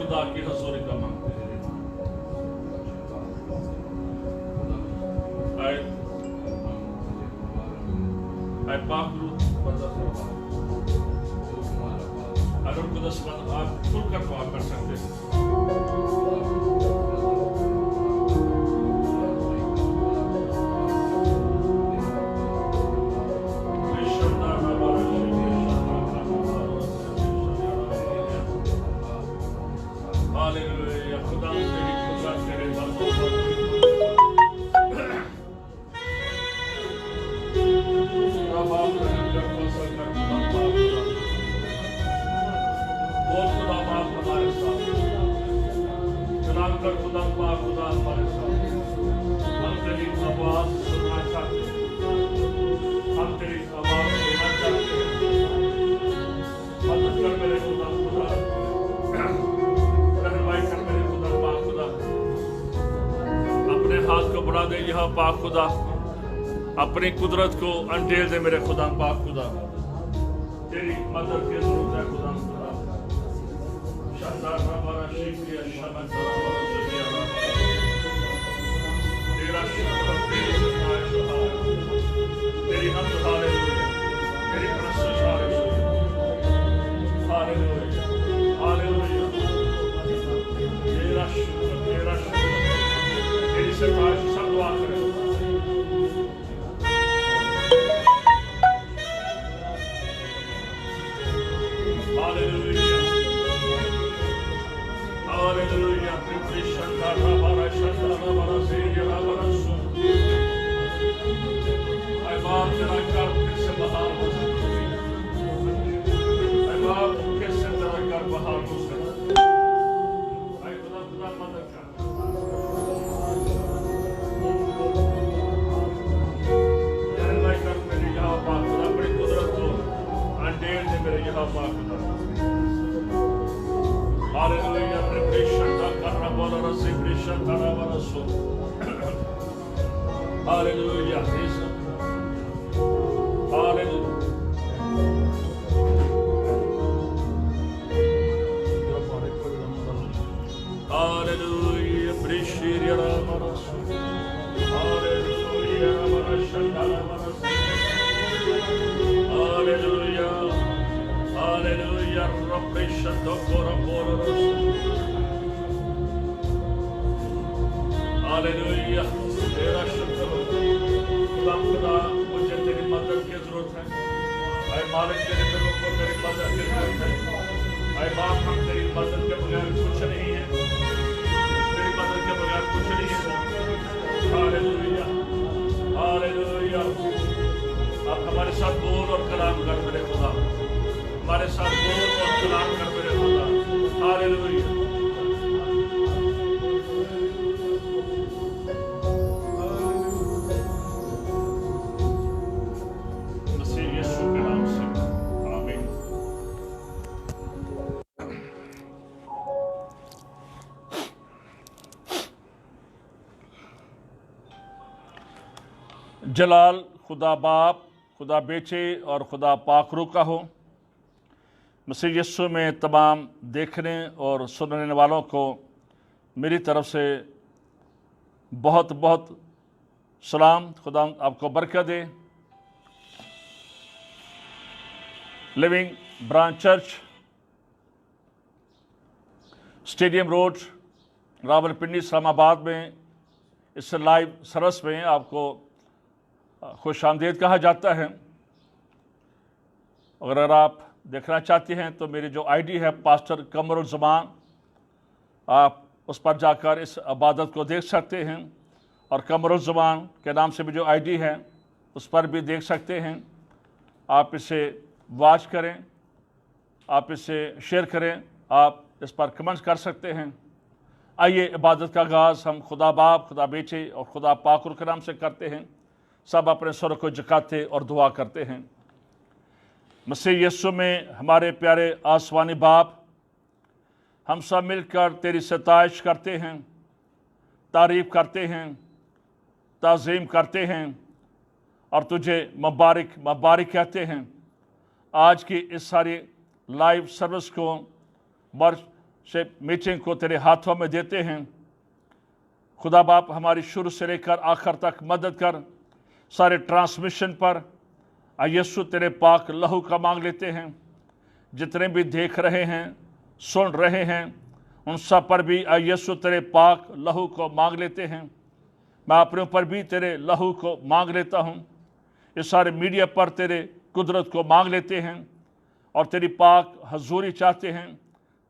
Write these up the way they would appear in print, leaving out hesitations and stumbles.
खुदा की हजूरी का मांगते हैं। आए पाक रूह बंदा फरमा, अगर कुदस बंद आप खुलकर दुआ कर सकते हैं। हालेलुया, खुदा तेरी कुदरत तेरे दर्दों पर बाप रहम कर फसल कर खुदा पाक खुदा बोल खुदा पाक हमारे साथ कलाम कर खुदा पाक खुदा हमारे साथ। हम तेरी आवाज सुनना चाहते हैं, हम तेरी आवाज सुनना चाहते हैं। मदद कर मेरे खुदा खुदा, रहनुमाई कर मेरे खुदा पाक खुदा। अपने हाथ को बढ़ा दे यहाँ पाक खुदा, अपनी कुदरत को अंडेल दे मेरे खुदा पाक खुदा। तेरी मदद की जरूरत है खुदा खुदा। शानदार हमारा शुक्रिया शमन हमारा शुक्रिया, तेरा शुक्र तेरी सताइश तेरी हम हालेलुया, तेरी प्रशंसा हालेलुया हालेलुया हालेलुया। तेरा शुक्र तेरी सताइश सब दुआ करें। Hallelujah. Hallelujah. Krishna Rabara Shanda Rabara Seya Rabara Su. I baap tera kar kaise bahar ho sakta. I baap kaise tera kar bahar ho sakta. I खुदा खुदा मदद कर। रहनुमाई कर मेरे यहाँ पाक खुदा, अपनी कुदरत को अंडेल दे मेरे यहाँ पाक खुदा। Hallelujah, Krishna karna bola rasi Krishna karna bola so. Hallelujah, Krishna. Hallelujah. Hallelujah, Krishna Ramana so. Hallelujah, Ramana Shandala Ramana so. Hallelujah. Hallelujah, Rabbi Shando Kora Kora Rasu. Hallelujah, तेरा शुक्र हो खुदा खुदा, मुझे तेरी मदद की जरूरत है। ऐ मालिक तेरे लोगों को तेरी मदद की जरूरत है। ऐ बाप हम तेरी मदद के बगैर कुछ नहीं है, तेरी मदद के बगैर कुछ नहीं है। Hallelujah hallelujah. आप हमारे साथ बोल और कलाम कर मेरे खुदा, हमारे साथ बोल और कलाम कर मेरे खुदा। हालेलुया। मसीह यीशु के नाम से आमीन। जलाल खुदा बाप, खुदा बेचे और खुदा पाकरू का हो। मसीह यीशु में तमाम देखने और सुनने वालों को मेरी तरफ से बहुत बहुत सलाम। खुदा आपको बरकत दे। Living Branch Church, Stadium Road, Rawalpindi, Islamabad में इस लाइव सर्विस में आपको खुश आमदीद कहा जाता है। अगर आप देखना चाहते हैं तो मेरी जो आईडी है पास्टर कमरुल ज़मान, आप उस पर जाकर इस इबादत को देख सकते हैं। और कमरुल ज़मान के नाम से भी जो आईडी है उस पर भी देख सकते हैं। आप इसे वॉच करें, आप इसे शेयर करें, आप इस पर कमेंट्स कर सकते हैं। आइए इबादत का आगाज़ हम खुदा बाप, खुदा बेचे और खुदा पाकुर के नाम से करते हैं। सब अपने सर को झुकाते और दुआ करते हैं। मसीह यीशु में हमारे प्यारे आसमानी बाप, हम सब मिलकर तेरी सताइश करते हैं, तारीफ़ करते हैं, ताज़ीम करते हैं और तुझे मुबारक मुबारक कहते हैं। आज की इस सारी लाइव सर्विस को से मीटिंग को तेरे हाथों में देते हैं। खुदा बाप हमारी शुरू से लेकर आखिर तक मदद कर। सारे ट्रांसमिशन पर यीशु तेरे पाक लहू का मांग लेते हैं। जितने भी देख रहे हैं, सुन रहे हैं, उन सब पर भी यीशु तेरे पाक लहू को मांग लेते हैं। मैं अपने ऊपर भी तेरे लहू को मांग लेता हूँ। इस सारे मीडिया पर तेरे कुदरत को मांग लेते हैं और तेरी पाक हजूरी चाहते हैं,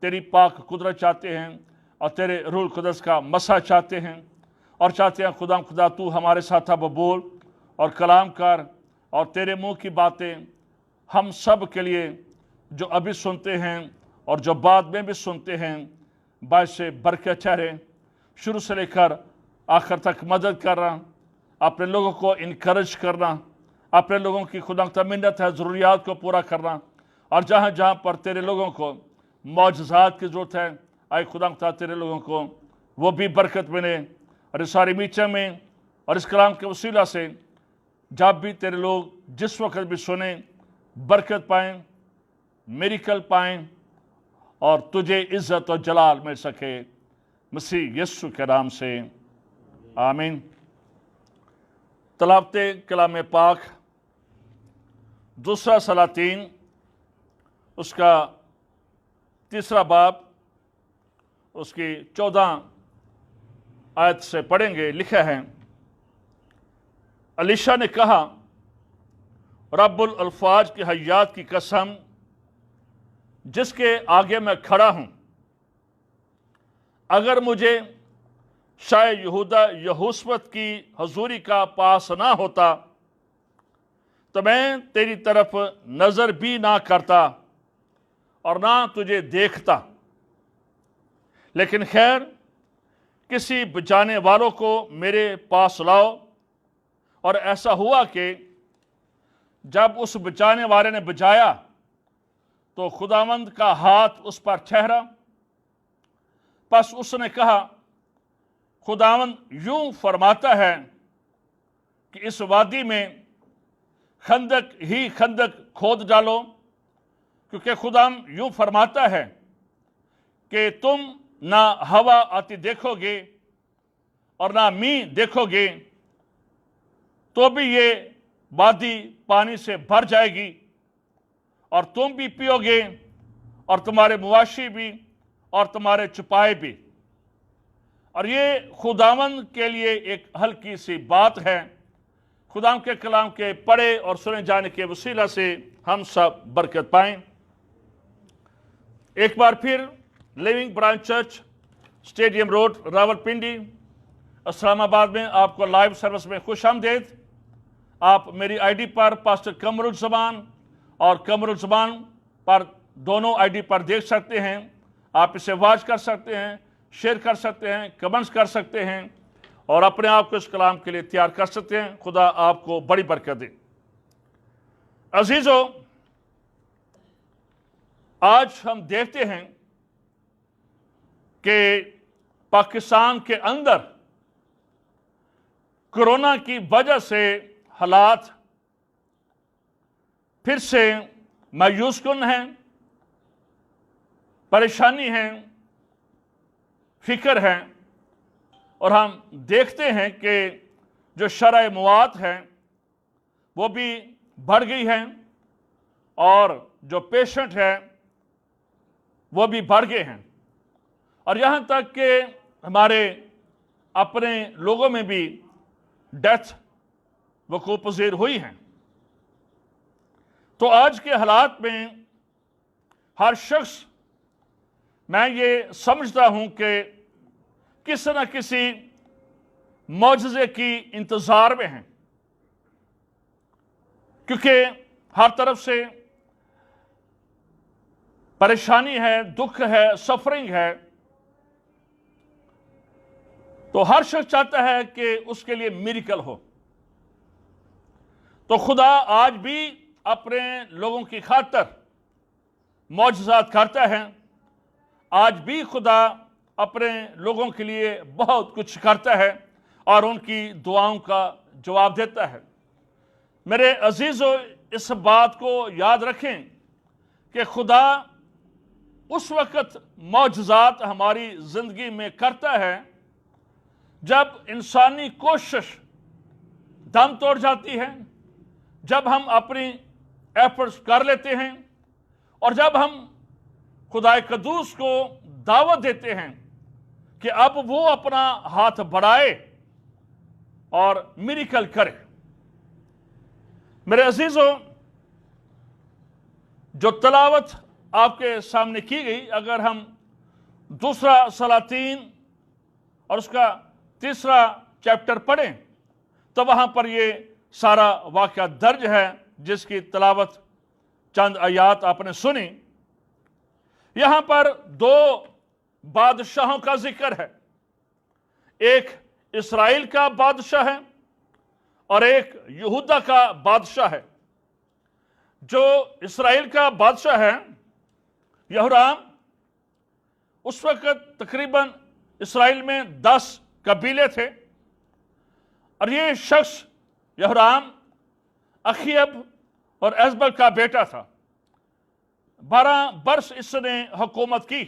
तेरी पाक कुदरत चाहते हैं और तेरे रूह कुदस का मसा चाहते हैं और चाहते हैं खुदा तू हमारे साथ अब बोल और कलाम कर और तेरे मुंह की बातें हम सब के लिए जो अभी सुनते हैं और जो बाद में भी सुनते हैं बायस बरकत ठहरे। शुरू से लेकर आखिर तक मदद करना, अपने लोगों को इनकरेज करना, अपने लोगों की खुदा मिन्नत है ज़रूरियात को पूरा करना और जहाँ जहाँ पर तेरे लोगों को मौजज़ात की ज़रूरत है, आए खुदा तेरे लोगों को वो भी बरकत मिले। और इस सारी मीटिंग में और इस कलाम के वसीला से जब भी तेरे लोग जिस वक्त भी सुने बरकत पाएँ, मिरेकल पाएँ और तुझे इज़्ज़त और जलाल मिल सके। मसीह यीशु के नाम से आमीन। तलावते कलाम पाक दूसरा सलातीन उसका तीसरा बाब उसकी 14 आयत से पढ़ेंगे। लिखा है, अलीशा ने कहा, रब्बुल अल्फाज की हयात की कसम जिसके आगे मैं खड़ा हूं, अगर मुझे शाह यहूदा यहोशवत की हजूरी का पास ना होता तो मैं तेरी तरफ नजर भी ना करता और ना तुझे देखता। लेकिन खैर, किसी बचाने वालों को मेरे पास लाओ। और ऐसा हुआ कि जब उस बचाने वाले ने बचाया तो खुदावंद का हाथ उस पर ठहरा। बस उसने कहा, खुदावंद यूं फरमाता है कि इस वादी में खंदक ही खंदक खोद डालो, क्योंकि खुदावंद यूं फरमाता है कि तुम ना हवा आती देखोगे और ना मींह देखोगे, तो भी ये वादी पानी से भर जाएगी और तुम भी पियोगे और तुम्हारे मुवाशी भी और तुम्हारे चुपाए भी। और ये खुदावंद के लिए एक हल्की सी बात है। खुदावंद के कलाम के पढ़े और सुने जाने के वसीला से हम सब बरकत पाएं। एक बार फिर living Branch Church, Stadium Road, Rawalpindi, Islamabad में आपको लाइव सर्विस में खुशामदीद। आप मेरी आईडी पर पास्टर कमरुज़्ज़मान और कमरुज़्ज़मान पर दोनों आईडी पर देख सकते हैं। आप इसे वॉच कर सकते हैं, शेयर कर सकते हैं, कमेंट्स कर सकते हैं और अपने आप को इस कलाम के लिए तैयार कर सकते हैं। खुदा आपको बड़ी बरकत दे। अजीजों, आज हम देखते हैं कि पाकिस्तान के अंदर कोरोना की वजह से हालात फिर से मायूस कुन हैं, परेशानी है, फिक्र है और हम देखते हैं कि जो शरअ मवात है वो भी बढ़ गई है और जो पेशेंट है वो भी बढ़ गए हैं और यहाँ तक कि हमारे अपने लोगों में भी डेथ वकूअ पज़ीर हुई है। तो आज के हालात में हर शख्स, मैं ये समझता हूं कि किसी न किसी मौजज़े की इंतज़ार में हैं, क्योंकि हर तरफ से परेशानी है, दुख है, सफरिंग है। तो हर शख्स चाहता है कि उसके लिए मिरेकल हो। तो खुदा आज भी अपने लोगों की खातिर मौजज़ात करता है। आज भी खुदा अपने लोगों के लिए बहुत कुछ करता है और उनकी दुआओं का जवाब देता है। मेरे अजीज़ों, इस बात को याद रखें कि खुदा اس وقت معجزات ہماری زندگی میں کرتا ہے جب انسانی کوشش دم توڑ جاتی ہے، جب ہم اپنی ایفرٹس کر لیتے ہیں، اور جب ہم خدا قدوس کو دعوت دیتے ہیں کہ اب وہ اپنا ہاتھ بڑھائے اور میریکل کرے۔ میرے عزیزوں، جو تلاوت آپ کے سامنے کی گئی، اگر ہم دوسرا سلاطین اور اس کا تیسرا چیپٹر پڑھیں تو وہاں پر یہ سارا واقعہ درج ہے جس کی تلاوت چند آیات آپ نے سنی۔ یہاں پر دو بادشاہوں کا ذکر ہے، ایک اسرائیل کا بادشاہ ہے اور ایک یہودا کا بادشاہ ہے۔ جو اسرائیل کا بادشاہ ہے یہورام، اس وقت تقریباً اسرائیل میں 10 قبیلے تھے، اور یہ شخص یہورام اخیب اور ایزبل کا بیٹا تھا۔ 12 برس اس نے حکومت کی،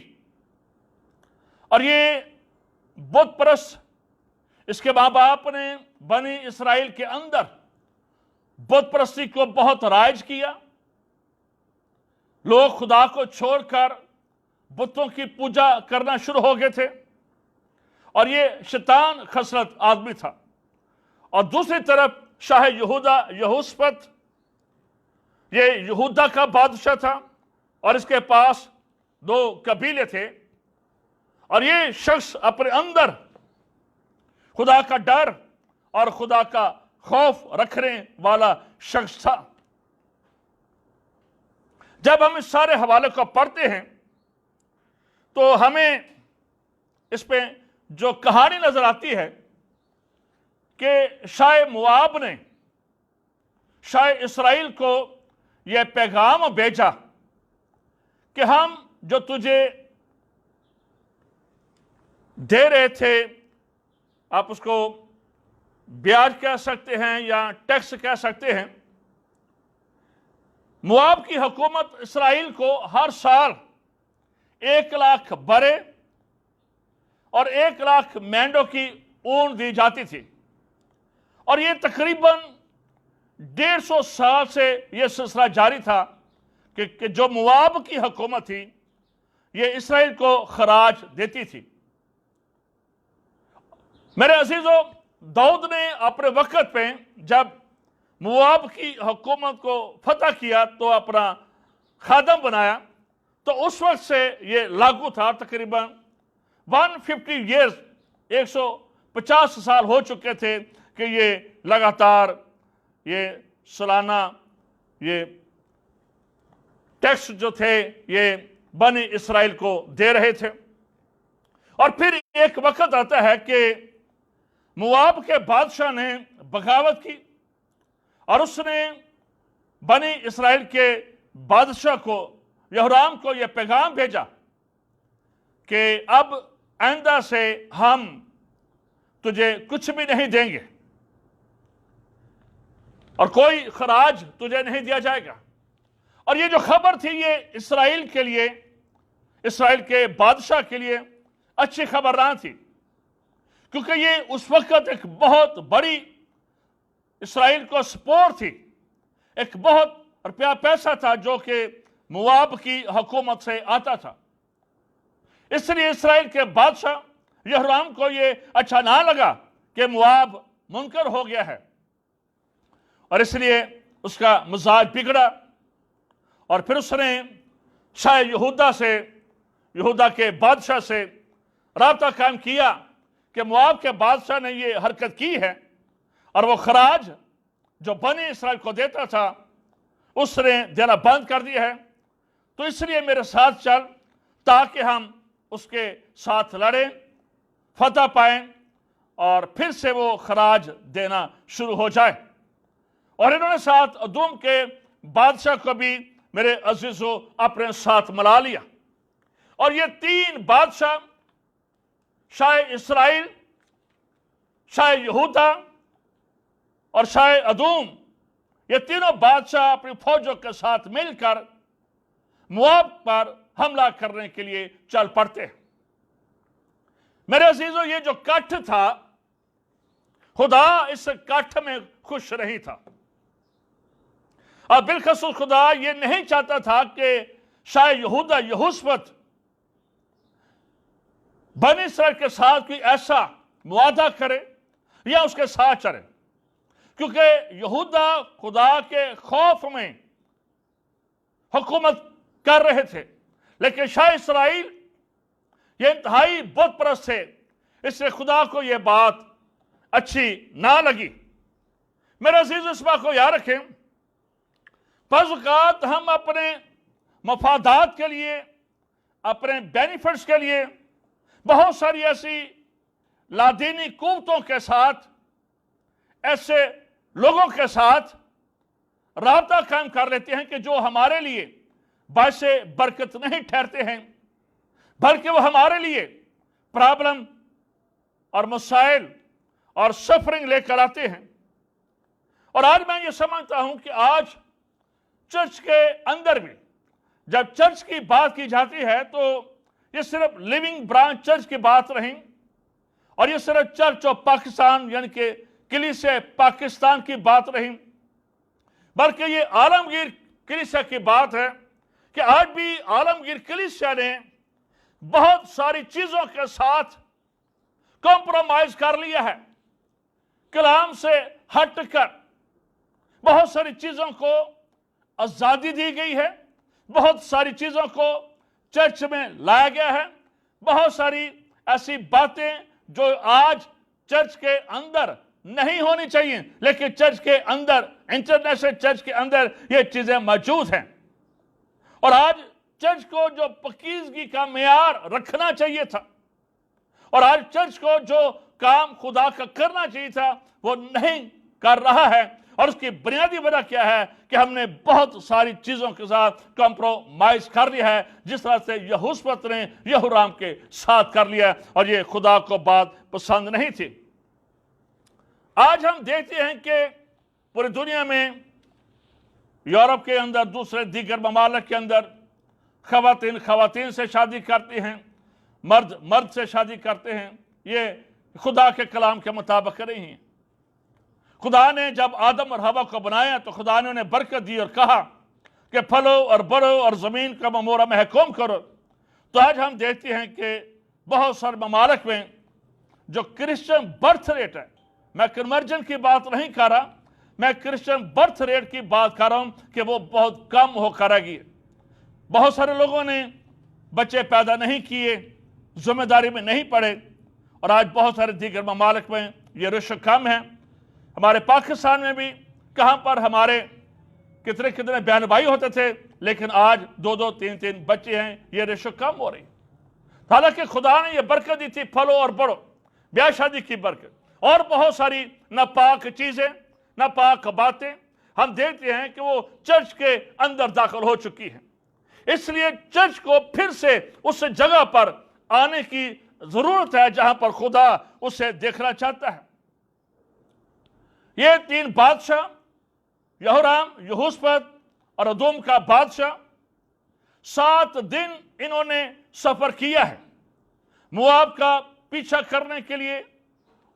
اور یہ بت پرست، اس کے ماں باپ نے بنی اسرائیل کے اندر بت پرستی کو بہت رائج کیا۔ لوگ خدا کو چھوڑ کر بتوں کی پوجا کرنا شروع ہو گئے تھے، اور یہ شیطان خصلت آدمی تھا۔ اور دوسری طرف شاہ یہودا یہوشپت، یہ یہودا کا بادشاہ تھا، اور اس کے پاس 2 قبیلے تھے، اور یہ شخص اپنے اندر خدا کا ڈر اور خدا کا خوف رکھنے والا شخص تھا۔ جب ہم اس سارے حوالے کو پڑھتے ہیں تو ہمیں اس پہ جو کہانی نظر آتی ہے کہ شاہ مواب نے شاہ اسرائیل کو یہ پیغام بھیجا کہ ہم جو تجھے دے رہے تھے، آپ اس کو بیاج کہہ سکتے ہیں یا ٹیکس کہہ سکتے ہیں، مواب کی حکومت اسرائیل کو ہر سال 1 لاکھ برے اور 1 لاکھ مینڈوں کی اون دی جاتی تھی، اور یہ تقریباً 150 سال سے یہ سلسلہ جاری تھا کہ جو مواب کی حکومت تھی یہ اسرائیل کو خراج دیتی تھی۔ میرے عزیزوں، داؤد نے اپنے وقت پہ جب مواب کی حکومت کو فتح کیا تو اپنا خادم بنایا، تو اس وقت سے یہ لاگو تھا۔ تقریباً 150 ایئرز 150 سال ہو چکے تھے کہ یہ لگاتار یہ سالانہ یہ ٹیکس جو تھے یہ بنی اسرائیل کو دے رہے تھے۔ اور پھر ایک وقت آتا ہے کہ مواب کے بادشاہ نے بغاوت کی، اور اس نے بنی اسرائیل کے بادشاہ کو یہورام کو یہ پیغام بھیجا کہ اب آئندہ سے ہم تجھے کچھ بھی نہیں دیں گے، اور کوئی خراج تجھے نہیں دیا جائے گا۔ اور یہ جو خبر تھی یہ اسرائیل کے لیے، اسرائیل کے بادشاہ کے لیے اچھی خبر نہ تھی، کیونکہ یہ اس وقت ایک بہت بڑی اسرائیل کو سپورٹ تھی، ایک بہت روپیہ پیسہ تھا جو کہ مواب کی حکومت سے آتا تھا۔ اس لیے اسرائیل کے بادشاہ یہورام کو یہ اچھا نہ لگا کہ مواب منکر ہو گیا ہے، اور اس لیے اس کا مزاج بگڑا، اور پھر اس نے شاہ یہودا کے بادشاہ سے رابطہ قائم کیا کہ مواب کے بادشاہ نے یہ حرکت کی ہے، اور وہ خراج جو بنی اسرائیل کو دیتا تھا اس نے دینا بند کر دیا ہے، تو اس لیے میرے ساتھ چل تاکہ ہم اس کے ساتھ لڑیں، فتح پائیں، اور پھر سے وہ خراج دینا شروع ہو جائے۔ اور انہوں نے ساتھ ادوم کے بادشاہ کو بھی میرے عزیزو اپنے ساتھ ملا لیا، اور یہ 3 بادشاہ، شاہ اسرائیل، شاہ یہودا اور شاہ ادوم، یہ تینوں بادشاہ اپنی فوجوں کے ساتھ مل کر مواب پر حملہ کرنے کے لیے چل پڑتے ہیں۔ میرے عزیزو، یہ جو کٹھ تھا، خدا اس کٹھ میں خوش نہیں تھا، اور بالخصوص خدا یہ نہیں چاہتا تھا کہ شاید یہودا یہوشپت بنی اسرائیل کے ساتھ کوئی ایسا معاہدہ کرے یا اس کے ساتھ چلے، کیونکہ یہودا خدا کے خوف میں حکومت کر رہے تھے، لیکن شاہ اسرائیل یہ انتہائی بت پرست تھے، اس لیے خدا کو یہ بات اچھی نہ لگی۔ میرے عزیز، اس بات کو یاد رکھیں، بعض اوقات ہم اپنے مفادات کے لیے، اپنے بینیفٹس کے لیے بہت ساری ایسی لادینی قوتوں کے ساتھ، ایسے لوگوں کے ساتھ رابطہ قائم کر لیتے ہیں کہ جو ہمارے لیے باعث برکت نہیں ٹھہرتے ہیں، بلکہ وہ ہمارے لیے پرابلم اور مسائل اور سفرنگ لے کر آتے ہیں۔ اور آج میں یہ سمجھتا ہوں کہ آج چرچ کے اندر بھی جب چرچ کی بات کی جاتی ہے تو یہ صرف لیونگ برانچ چرچ کی بات نہیں، اور یہ صرف چرچ آف پاکستان یعنی کہ کلیسیا پاکستان کی بات نہیں، بلکہ یہ عالمگیر کلیسیا کی بات ہے کہ آج بھی عالمگیر کلیسیا نے بہت ساری چیزوں کے ساتھ کمپرومائز کر لیا ہے، کلام سے ہٹ کر بہت ساری چیزوں کو آزادی دی گئی ہے، بہت ساری چیزوں کو چرچ میں لایا گیا ہے، بہت ساری ایسی باتیں جو آج چرچ کے اندر نہیں ہونی چاہیے، لیکن چرچ کے اندر، انٹرنیشنل چرچ کے اندر یہ چیزیں موجود ہیں۔ اور آج چرچ کو جو پاکیزگی کا معیار رکھنا چاہیے تھا، اور آج چرچ کو جو کام خدا کا کرنا چاہیے تھا، وہ نہیں کر رہا ہے، اور اس کی بنیادی وجہ کیا ہے کہ ہم نے بہت ساری چیزوں کے ساتھ کمپرومائز کر لیا ہے، جس طرح سے یہوشپت نے یہورام کے ساتھ کر لیا، اور یہ خدا کو بات پسند نہیں تھی۔ آج ہم دیکھتے ہیں کہ پوری دنیا میں، یورپ کے اندر، دوسرے دیگر ممالک کے اندر، خواتین سے شادی کرتی ہیں، مرد سے شادی کرتے ہیں، یہ خدا کے کلام کے مطابق نہیں ہیں۔ خدا نے جب آدم اور حوا کو بنایا تو خدا نے انہیں برکت دی اور کہا کہ پھلو اور بڑھو اور زمین کا ممورہ محکوم کرو۔ تو آج ہم دیکھتے ہیں کہ بہت سارے ممالک میں جو کرسچن برتھ ریٹ ہے، میں کنورجن کی بات نہیں کر رہا، میں کرسچن برتھ ریٹ کی بات کر رہا ہوں کہ وہ بہت کم ہو کر گئی۔ بہت سارے لوگوں نے بچے پیدا نہیں کیے، ذمہ داری میں نہیں پڑے، اور آج بہت سارے دیگر ممالک میں یہ رشو کم ہے۔ ہمارے پاکستان میں بھی کہاں پر ہمارے کتنے بہن بھائی ہوتے تھے، لیکن آج 2 3 بچے ہیں، یہ ریشو کم ہو رہی۔ حالانکہ خدا نے یہ برکت دی تھی، پھلو اور بڑھو، بیاہ شادی کی برکت، اور بہت ساری ناپاک چیزیں، ناپاک باتیں ہم دیکھتے ہیں کہ وہ چرچ کے اندر داخل ہو چکی ہیں۔ اس لیے چرچ کو پھر سے اس جگہ پر آنے کی ضرورت ہے جہاں پر خدا اسے دیکھنا چاہتا ہے۔ یہ 3 بادشاہ، یہورام، یہوشپت اور ادوم کا بادشاہ، 7 دن انہوں نے سفر کیا ہے مواب کا پیچھا کرنے کے لیے،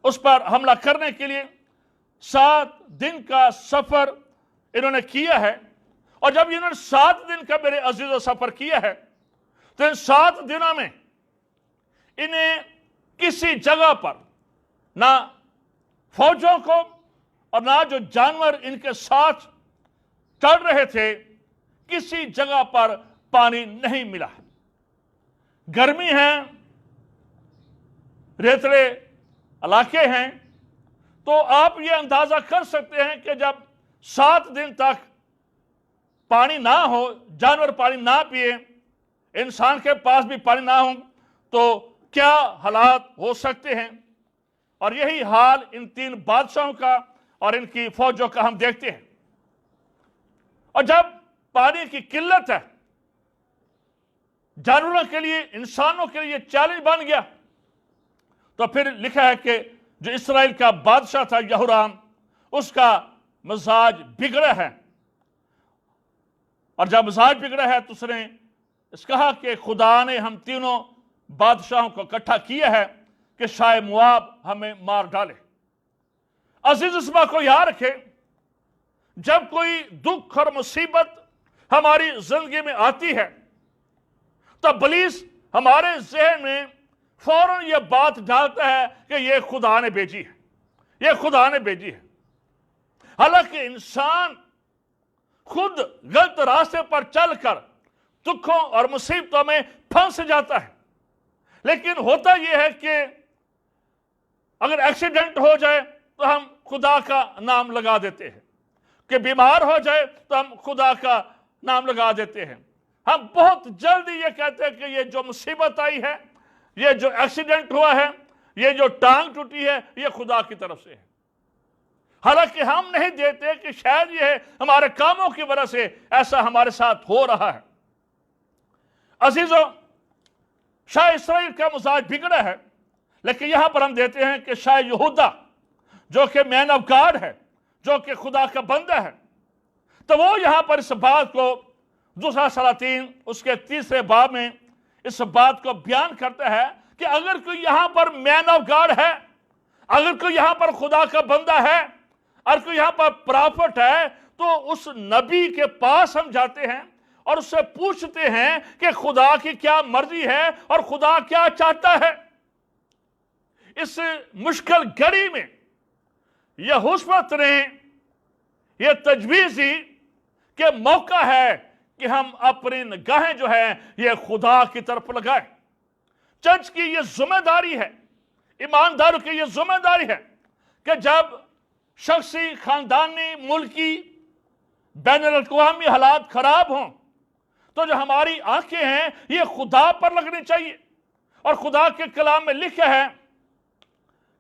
اس پر حملہ کرنے کے لیے 7 دن کا سفر انہوں نے کیا ہے۔ اور جب انہوں نے 7 دن کا میرے عزیزو سفر کیا ہے تو ان 7 دنوں میں انہیں کسی جگہ پر نہ فوجوں کو اور نہ جو جانور ان کے ساتھ چل رہے تھے، کسی جگہ پر پانی نہیں ملا۔ گرمی ہے، ریتلے علاقے ہیں، تو آپ یہ اندازہ کر سکتے ہیں کہ جب 7 دن تک پانی نہ ہو، جانور پانی نہ پیے، انسان کے پاس بھی پانی نہ ہو، تو کیا حالات ہو سکتے ہیں۔ اور یہی حال ان 3 بادشاہوں کا اور ان کی فوجوں کا ہم دیکھتے ہیں۔ اور جب پانی کی قلت ہے، جانوروں کے لیے، انسانوں کے لیے یہ چیلنج بن گیا، تو پھر لکھا ہے کہ جو اسرائیل کا بادشاہ تھا یہورام، اس کا مزاج بگڑا ہے، اور جب مزاج بگڑا ہے تو اس نے اس کہا کہ خدا نے ہم تینوں بادشاہوں کو اکٹھا کیا ہے کہ شاہ مواب ہمیں مار ڈالے۔ عزیز اس بات کو یاد رکھے، جب کوئی دکھ اور مصیبت ہماری زندگی میں آتی ہے تو ابلیس ہمارے ذہن میں فوراً یہ بات ڈالتا ہے کہ یہ خدا نے بھیجی ہے، یہ خدا نے بھیجی ہے۔ حالانکہ انسان خود غلط راستے پر چل کر دکھوں اور مصیبتوں میں پھنس جاتا ہے۔ لیکن ہوتا یہ ہے کہ اگر ایکسیڈنٹ ہو جائے تو ہم خدا کا نام لگا دیتے ہیں، کہ بیمار ہو جائے تو ہم خدا کا نام لگا دیتے ہیں۔ ہم بہت جلدی یہ کہتے ہیں کہ یہ جو مصیبت آئی ہے، یہ جو ایکسیڈنٹ ہوا ہے، یہ جو ٹانگ ٹوٹی ہے، یہ خدا کی طرف سے ہے۔ حالانکہ ہم نہیں دیتے کہ شاید یہ ہمارے کاموں کی وجہ سے ایسا ہمارے ساتھ ہو رہا ہے۔ عزیزوں، شاہ اسرائیل کا مزاج بگڑا ہے، لیکن یہاں پر ہم دیتے ہیں کہ شاہ یہودا جو کہ مین آف گاڈ ہے، جو کہ خدا کا بندہ ہے، تو وہ یہاں پر اس بات کو دوسرا سلاطین اس کے 3 باب میں اس بات کو بیان کرتا ہے کہ اگر کوئی یہاں پر مین آف گاڈ ہے، اگر کوئی یہاں پر خدا کا بندہ ہے، اگر کوئی یہاں پر پرافٹ ہے، تو اس نبی کے پاس ہم جاتے ہیں اور اس سے پوچھتے ہیں کہ خدا کی کیا مرضی ہے اور خدا کیا چاہتا ہے۔ اس مشکل گھڑی میں یہوشافت نے یہ تجویز دی کہ موقع ہے کہ ہم اپنی نگاہیں جو ہے یہ خدا کی طرف لگائیں۔ چرچ کی یہ ذمہ داری ہے، ایمانداروں کی یہ ذمہ داری ہے کہ جب شخصی، خاندانی، ملکی، بین الاقوامی حالات خراب ہوں تو جو ہماری آنکھیں ہیں یہ خدا پر لگنی چاہیے۔ اور خدا کے کلام میں لکھا ہے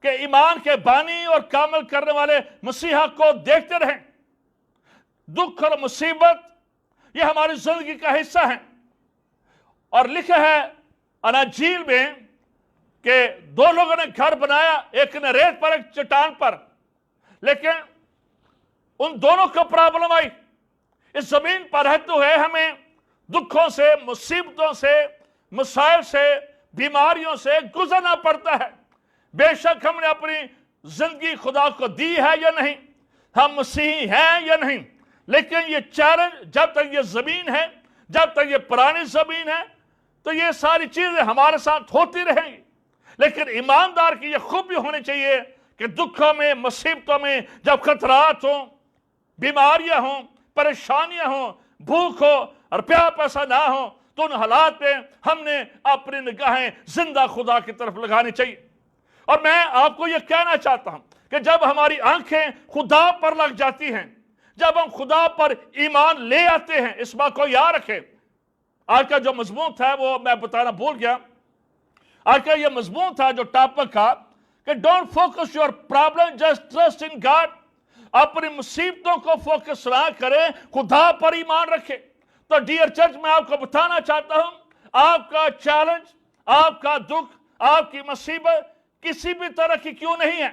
کہ ایمان کے بانی اور کامل کرنے والے مسیحا کو دیکھتے رہیں۔ دکھ اور مصیبت یہ ہماری زندگی کا حصہ ہیں، اور لکھا ہے اناجیل میں کہ 2 لوگوں نے گھر بنایا، ایک نے ریت پر، ایک چٹان پر، لیکن ان دونوں کو پرابلم آئی۔ اس زمین پر رہتے ہوئے ہمیں دکھوں سے، مصیبتوں سے، مسائل سے، بیماریوں سے گزرنا پڑتا ہے۔ بے شک ہم نے اپنی زندگی خدا کو دی ہے یا نہیں، ہم مسیحی ہیں یا نہیں، لیکن یہ چیلنج جب تک یہ زمین ہے، جب تک یہ پرانی زمین ہے، تو یہ ساری چیزیں ہمارے ساتھ ہوتی رہیں گی۔ لیکن ایماندار کی یہ خوبی ہونی چاہیے کہ دکھوں میں، مصیبتوں میں، جب خطرات ہوں، بیماریاں ہوں، پریشانیاں ہوں، بھوک ہو اور پیاسا نہ ہو، تو ان حالات میں ہم نے اپنی نگاہیں زندہ خدا کی طرف لگانی چاہیے۔ اور میں آپ کو یہ کہنا چاہتا ہوں کہ جب ہماری آنکھیں خدا پر لگ جاتی ہیں، جب ہم خدا پر ایمان لے آتے ہیں، اس بات کو یاد رکھیں۔ آج کا جو مضمون تھا وہ میں بتانا بھول گیا۔ آج کا یہ مضمون تھا جو ٹاپک تھا کہ don't focus your problem, just trust in God. اپنی مصیبتوں کو فوکس نہ کریں، خدا پر ایمان رکھیں۔ تو ڈیئر چرچ، میں آپ کو بتانا چاہتا ہوں، آپ کا چیلنج، آپ کا دکھ، آپ کی مصیبت کسی بھی طرح کی کیوں نہیں ہے،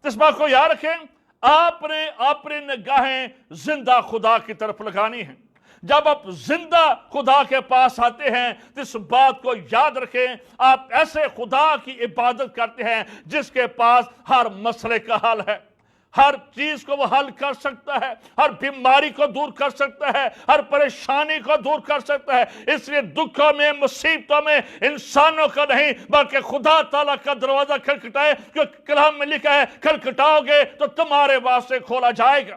تو اس بات کو یاد رکھیں، آپ نے اپنی نگاہیں زندہ خدا کی طرف لگانی ہیں۔ جب آپ زندہ خدا کے پاس آتے ہیں تو اس بات کو یاد رکھیں، آپ ایسے خدا کی عبادت کرتے ہیں جس کے پاس ہر مسئلے کا حل ہے، ہر چیز کو وہ حل کر سکتا ہے، ہر بیماری کو دور کر سکتا ہے، ہر پریشانی کو دور کر سکتا ہے۔ اس لیے دکھوں میں، مصیبتوں میں انسانوں کا نہیں بلکہ خدا تعالیٰ کا دروازہ کھٹکھٹائے، کیونکہ کلام میں لکھا ہے کھٹکھٹاؤ گے تو تمہارے واسطے کھولا جائے گا۔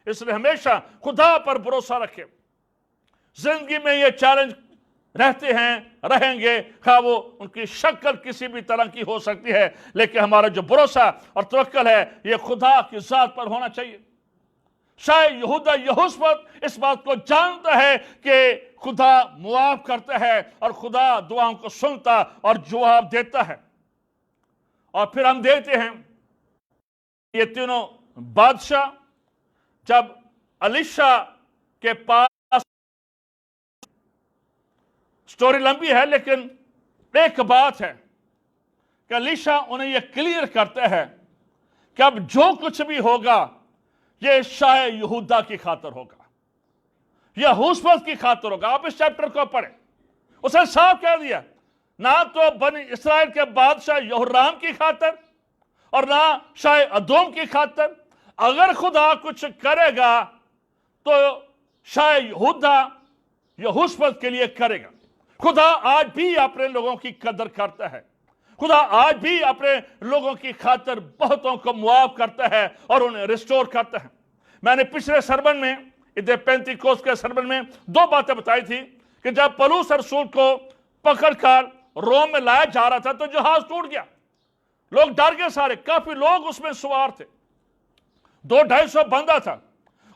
اس لیے ہمیشہ خدا پر بھروسہ رکھیں۔ زندگی میں یہ چیلنج رہتے ہیں، رہیں گے، خواہ وہ ان کی شکل کسی بھی طرح کی ہو سکتی ہے، لیکن ہمارا جو بھروسہ اور توکل ہے یہ خدا کی ذات پر ہونا چاہیے۔ شاہ یہودا یہوشافت اس بات کو جانتا ہے کہ خدا معاف کرتا ہے اور خدا دعاؤں کو سنتا اور جواب دیتا ہے۔ اور پھر ہم دیکھتے ہیں یہ تینوں بادشاہ جب الیشا کے پاس، سٹوری لمبی ہے لیکن ایک بات ہے کہ الیشا انہیں یہ کلیئر کرتا ہے کہ اب جو کچھ بھی ہوگا یہ شاہ یہودا کی خاطر ہوگا، یہوشافت کی خاطر ہوگا۔ آپ اس چیپٹر کو پڑھیں، اسے صاف کہہ دیا نہ تو بنی اسرائیل کے بادشاہ یہورام کی خاطر اور نہ شاہ ادوم کی خاطر، اگر خدا کچھ کرے گا تو شاہ یہودا یہوشپت کے لیے کرے گا۔ خدا آج بھی اپنے لوگوں کی قدر کرتا ہے، خدا آج بھی اپنے لوگوں کی خاطر بہتوں کو معاف کرتا ہے اور انہیں ریسٹور کرتا ہے۔ میں نے پچھلے سرمن میں عید پینتیکوست کے سرمن میں 2 باتیں بتائی تھی کہ جب پولس رسول کو پکڑ کر روم میں لایا جا رہا تھا تو جہاز ٹوٹ گیا، لوگ ڈر گئے، سارے کافی لوگ اس میں سوار تھے، 200-250 بندہ تھا،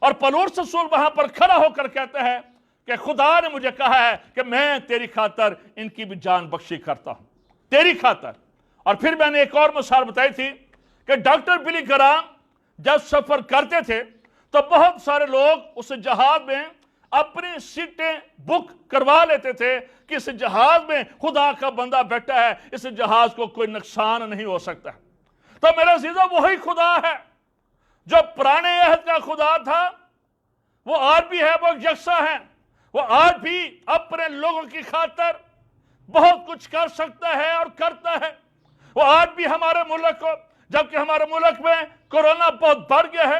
اور پولس رسول وہاں پر کھڑا ہو کر کہتا ہے کہ خدا نے مجھے کہا ہے کہ میں تیری خاطر ان کی بھی جان بخشی کرتا ہوں، تیری خاطر۔ اور پھر میں نے ایک اور مثال بتائی تھی کہ ڈاکٹر بلی گرام جب سفر کرتے تھے تو بہت سارے لوگ اس جہاز میں اپنی سیٹیں بک کروا لیتے تھے کہ اس جہاز میں خدا کا بندہ بیٹھا ہے، اس جہاز کو کوئی نقصان نہیں ہو سکتا۔ تو میرے عزیزو، وہی خدا ہے جو پرانے عہد کا خدا تھا، وہ آج بھی ہے، وہ یکساں ہے، وہ آج بھی اپنے لوگوں کی خاطر بہت کچھ کر سکتا ہے اور کرتا ہے۔ وہ آج بھی ہمارے ملک کو، جبکہ ہمارے ملک میں کورونا بہت بڑھ گیا ہے،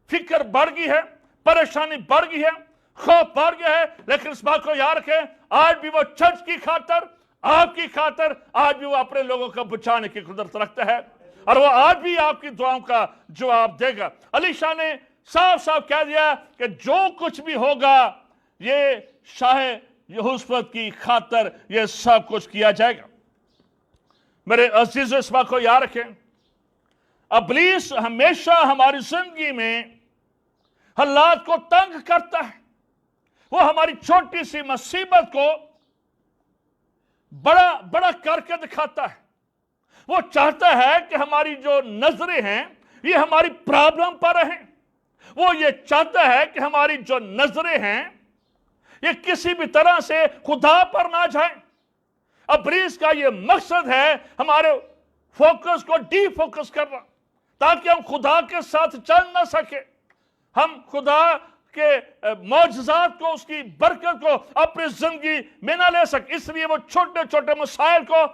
فکر بڑھ گئی ہے، پریشانی بڑھ گئی ہے، خوف بڑھ گیا ہے، لیکن اس بات کو یاد رکھیں آج بھی وہ چرچ کی خاطر، آپ کی خاطر، آج بھی وہ اپنے لوگوں کو بچانے کی قدرت رکھتا ہے، اور وہ آج بھی آپ کی دعاؤں کا جواب دے گا۔ علیشا نے صاف صاف کہہ دیا کہ جو کچھ بھی ہوگا یہ شاہ یہوشپت کی خاطر یہ سب کچھ کیا جائے گا۔ میرے عزیزو، اس بات کو یاد رکھیں، ابلیس ہمیشہ ہماری زندگی میں حالات کو تنگ کرتا ہے، وہ ہماری چھوٹی سی مصیبت کو بڑا کر کے دکھاتا ہے۔ وہ چاہتا ہے کہ ہماری جو نظریں ہیں یہ ہماری پرابلم پر رہیں، وہ یہ چاہتا ہے کہ ہماری جو نظریں ہیں یہ کسی بھی طرح سے خدا پر نہ جائیں۔ ابلیس کا یہ مقصد ہے ہمارے فوکس کو ڈی فوکس کرنا، تاکہ ہم خدا کے ساتھ چل نہ سکے، ہم خدا کے معجزات کو، اس کی برکت کو اپنی زندگی میں نہ لے سکے۔ اس لیے وہ چھوٹے چھوٹے مسائل کو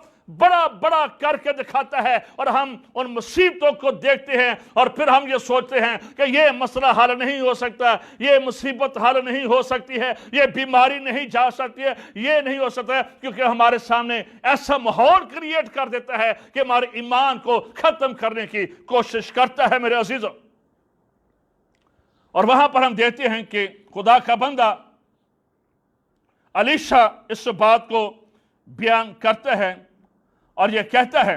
بڑا کر کے دکھاتا ہے، اور ہم ان مصیبتوں کو دیکھتے ہیں اور پھر ہم یہ سوچتے ہیں کہ یہ مسئلہ حل نہیں ہو سکتا، یہ مصیبت حل نہیں ہو سکتی ہے، یہ بیماری نہیں جا سکتی ہے، یہ نہیں ہو سکتا ہے، کیونکہ ہمارے سامنے ایسا ماحول کریٹ کر دیتا ہے کہ ہمارے ایمان کو ختم کرنے کی کوشش کرتا ہے۔ میرے عزیزوں، اور وہاں پر ہم دیکھتے ہیں کہ خدا کا بندہ علیشا اس بات کو بیان کرتا ہے اور یہ کہتا ہے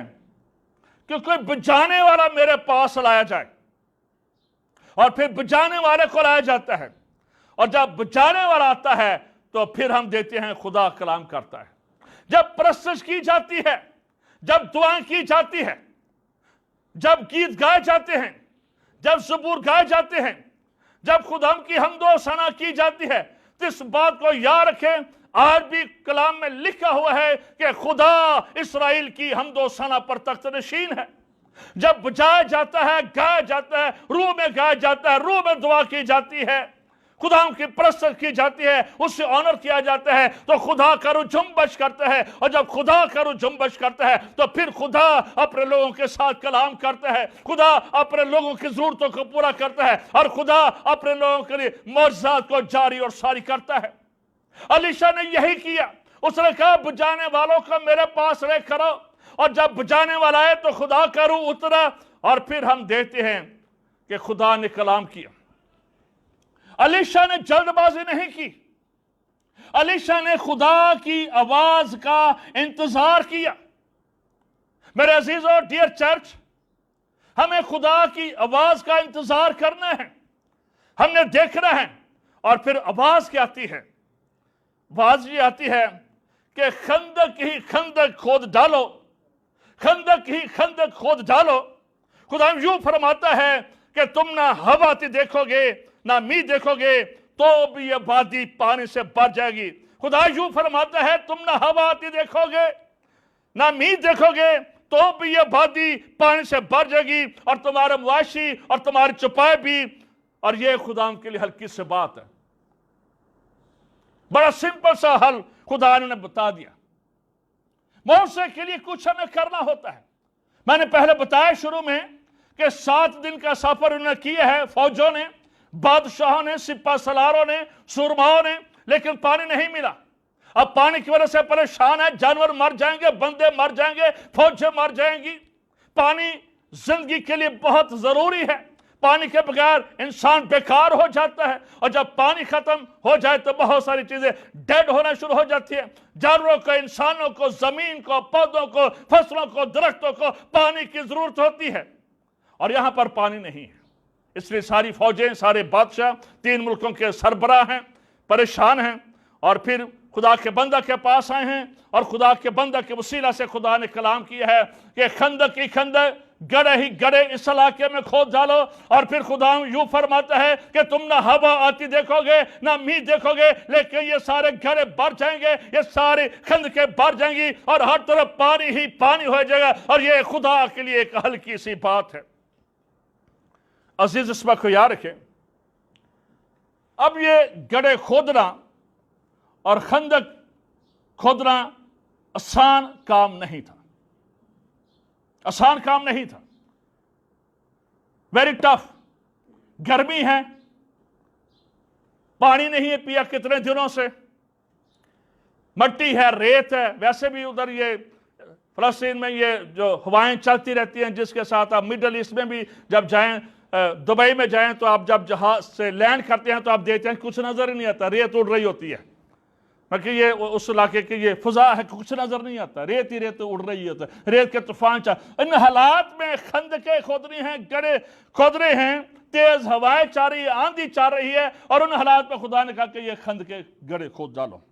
کہ کوئی بچانے والا میرے پاس لایا جائے، اور پھر بچانے والے کو لایا جاتا ہے، اور جب بچانے والا آتا ہے تو پھر ہم دیکھتے ہیں خدا کلام کرتا ہے۔ جب پرستش کی جاتی ہے، جب دعائیں کی جاتی ہے، جب گیت گائے جاتے ہیں، جب زبور گائے جاتے ہیں، جب خدا کی حمد و ثنا کی جاتی ہے، تو اس بات کو یاد رکھیں آج بھی کلام میں لکھا ہوا ہے کہ خدا اسرائیل کی حمد و ثنا پر تخت نشین ہے۔ جب بجایا جاتا ہے، گایا جاتا ہے، روح میں گایا جاتا ہے، روح میں دعا کی جاتی ہے، خدا کی پرستش کی جاتی ہے، اس سے آنر کیا جاتا ہے، تو خدا کا روح جنبش کرتا ہے، اور جب خدا کا روح جنبش کرتا ہے تو پھر خدا اپنے لوگوں کے ساتھ کلام کرتا ہے، خدا اپنے لوگوں کی ضرورتوں کو پورا کرتا ہے، اور خدا اپنے لوگوں کے لیے معجزات کو جاری اور ساری کرتا ہے۔ علیشا نے یہی کیا، اس نے کہا بجانے والوں کو میرے پاس لے کرو، اور جب بجانے والا آئے تو خدا کا روح اترا، اور پھر ہم دیکھتے ہیں کہ خدا نے کلام کیا۔ علیشا نے جلد بازی نہیں کی، علیشا نے خدا کی آواز کا انتظار کیا۔ میرے عزیزو، ڈیئر چرچ، ہمیں خدا کی آواز کا انتظار کرنا ہے، ہم نے دیکھنا ہے، اور پھر آواز کیا آتی ہے؟ آواز یہ آتی ہے کہ خندق ہی خندق کھود ڈالو، خندق ہی خندق کھود ڈالو۔ خدا یوں فرماتا ہے کہ تم نہ ہوا آتی دیکھو گے، نہ میغ دیکھو گے، تو بھی یہ وادی پانی سے بھر جائے گی۔ خدا یوں فرماتا ہے تم نہ ہوا آتی دیکھو گے، نہ میغ دیکھو گے، تو بھی یہ وادی پانی سے بھر جائے گی، اور تمہارے مواشی اور تمہاری چپائے بھی۔ اور یہ خدا کے لیے ہلکی سی بات ہے، बड़ा सिंपल सा हल खुदा ने बता दिया। मूसा के लिए कुछ हमें करना होता है। मैंने पहले बताया शुरू में कि 7 दिन का सफर उन्होंने किया है, फौजों ने, बादशाहों ने, सिपा सलारों ने, सुरमाओं ने, लेकिन पानी नहीं मिला। अब पानी की वजह से परेशान है, जानवर मर जाएंगे, बंदे मर जाएंगे, फौजें मर जाएंगी। पानी जिंदगी के लिए बहुत जरूरी है। पानी के बगैर इंसान बेकार हो जाता है, और जब पानी खत्म हो जाए तो बहुत सारी चीजें डेड होना शुरू हो जाती है। जानवरों को, इंसानों को, जमीन को, पौधों को, फसलों को, दरख्तों को पानी की जरूरत होती है, और यहां पर पानी नहीं है। इसलिए सारी फौजें, सारे बादशाह, 3 मुल्कों के सरबराह हैं, परेशान हैं, और फिर खुदा के बंदा के पास आए हैं, और खुदा के बंदा के वसीला से खुदा ने कलाम किया है कि खंदक ही खंदक, गड़े ही गड़े इस इलाके में खोद डालो। और फिर खुदा यूं फरमाता है कि तुम ना हवा आती देखोगे, ना मींह देखोगे, लेकिन ये सारे गड़े भर जाएंगे, ये सारे खंदकें भर जाएंगी, और हर तरफ पानी ही पानी हो जाएगा। और ये खुदा के लिए एक हल्की सी बात है। अजीज, इस बात को याद रखें, अब ये गड़े खोदना और खंदक खोदना आसान काम नहीं था, आसान काम नहीं था, वेरी टफ। गर्मी है, पानी नहीं है पिया कितने दिनों से, मट्टी है, रेत है। वैसे भी उधर ये फलस्तीन में ये जो हवाएं चलती रहती हैं, जिसके साथ आप मिडल ईस्ट में भी जब जाएं, दुबई में जाएं, तो आप जब जहाज से लैंड करते हैं तो आप देखते हैं कुछ नजर ही नहीं आता, रेत उड़ रही होती है। कि ये उस इलाके की ये फिजा है, कुछ नजर नहीं आता, रेत ही रेत उड़ रही होता है, रेत के तूफान चल। इन हालात में खंदकें खोदनी हैं, गड़े खोद रहे हैं, तेज हवाएं चल रही है, आंधी चल रही है, और उन हालात में खुदा ने कहा कि ये खंदकें गड़े खोद डालो।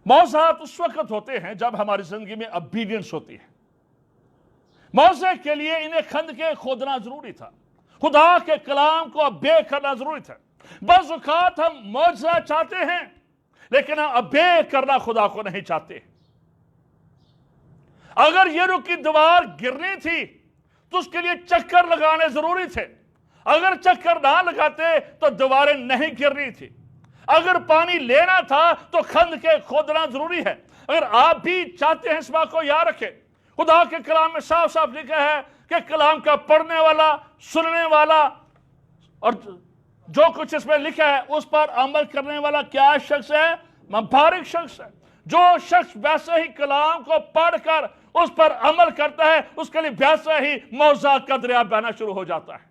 मौज़ात उस वक्त होते हैं जब हमारी जिंदगी में ओबीडियंस होती है। मौज़े के लिए इन्हें खंदकें खोदना जरूरी था, खुदा के कलाम को अबे करना जरूरी था। बस औकात हम मौज़ा चाहते हैं, लेकिन हम अबे करना खुदा को नहीं चाहते। अगर यरीहो की दीवार गिरनी थी तो उसके लिए चक्कर लगाने जरूरी थे। अगर चक्कर ना लगाते तो दीवारें नहीं गिरनी थी। अगर पानी लेना था तो खंदकें खोदना जरूरी है। अगर आप भी चाहते हैं, इस बात को याद रखें, खुदा के कलाम में साफ साफ लिखा है कि कलाम का पढ़ने वाला, सुनने वाला, और जो कुछ इसमें लिखा है उस पर अमल करने वाला क्या शख्स है? मुबारक शख्स है। जो शख्स वैसे ही कलाम को पढ़कर उस पर अमल करता है, उसके लिए वैसा ही मौज़ात का दरिया बहना शुरू हो जाता है।